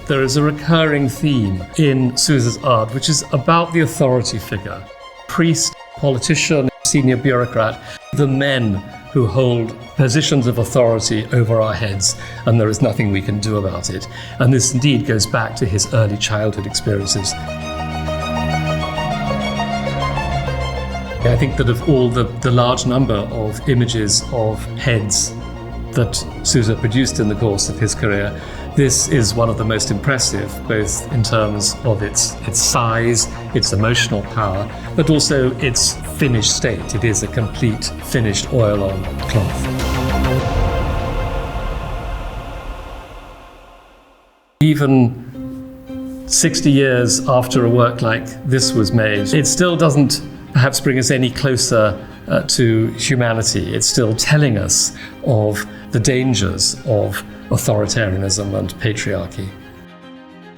There is a recurring theme in Souza'S art, which is about the authority figure. Priest, politician, senior bureaucrat, the men who hold positions of authority over our heads, and there is nothing we can do about it. And this indeed goes back to his early childhood experiences. I think that of all the large number of images of heads that Souza produced in the course of his career, this is one of the most impressive, both in terms of its size, its emotional power, but also its finished state. It is a complete finished oil-on cloth. Even 60 years after a work like this was made, it still doesn't perhaps bring us any closer to humanity. It's still telling us of the dangers of authoritarianism and patriarchy.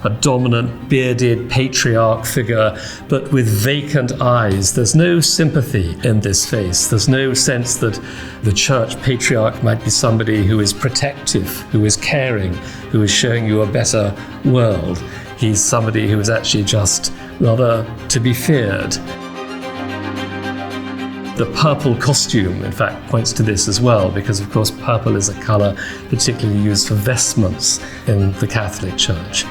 A dominant, bearded patriarch figure, but with vacant eyes. There's no sympathy in this face. There's no sense that the church patriarch might be somebody who is protective, who is caring, who is showing you a better world. He's somebody who is actually just rather to be feared. The purple costume, in fact, points to this as well, because of course purple is a colour particularly used for vestments in the Catholic Church.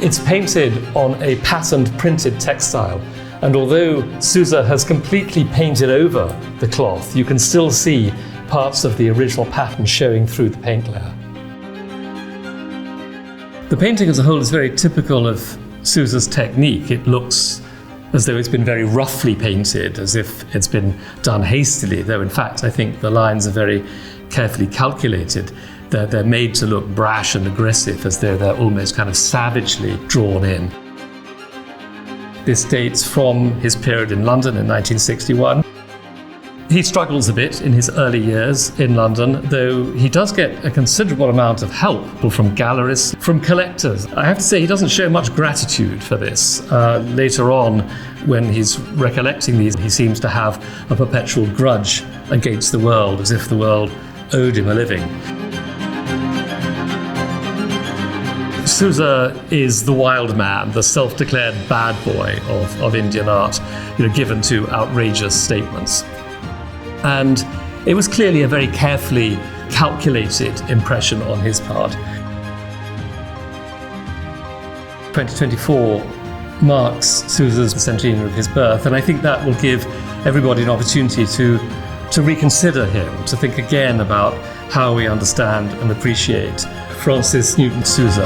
It's painted on a patterned printed textile, and although Souza has completely painted over the cloth, you can still see parts of the original pattern showing through the paint layer. The painting as a whole is very typical of Souza's technique. It looks as though it's been very roughly painted, as if it's been done hastily, though in fact I think the lines are very carefully calculated. They're made to look brash and aggressive, as though they're almost kind of savagely drawn in. This dates from his period in London in 1961. He struggles a bit in his early years in London, though he does get a considerable amount of help from galleries, from collectors. I have to say he doesn't show much gratitude for this. Later on, when he's recollecting these, he seems to have a perpetual grudge against the world, as if the world owed him a living. Souza is the wild man, the self-declared bad boy of Indian art, given to outrageous statements. And it was clearly a very carefully calculated impression on his part. 2024 marks Souza's centenary of his birth, and I think that will give everybody an opportunity to reconsider him, to think again about how we understand and appreciate Francis Newton Souza.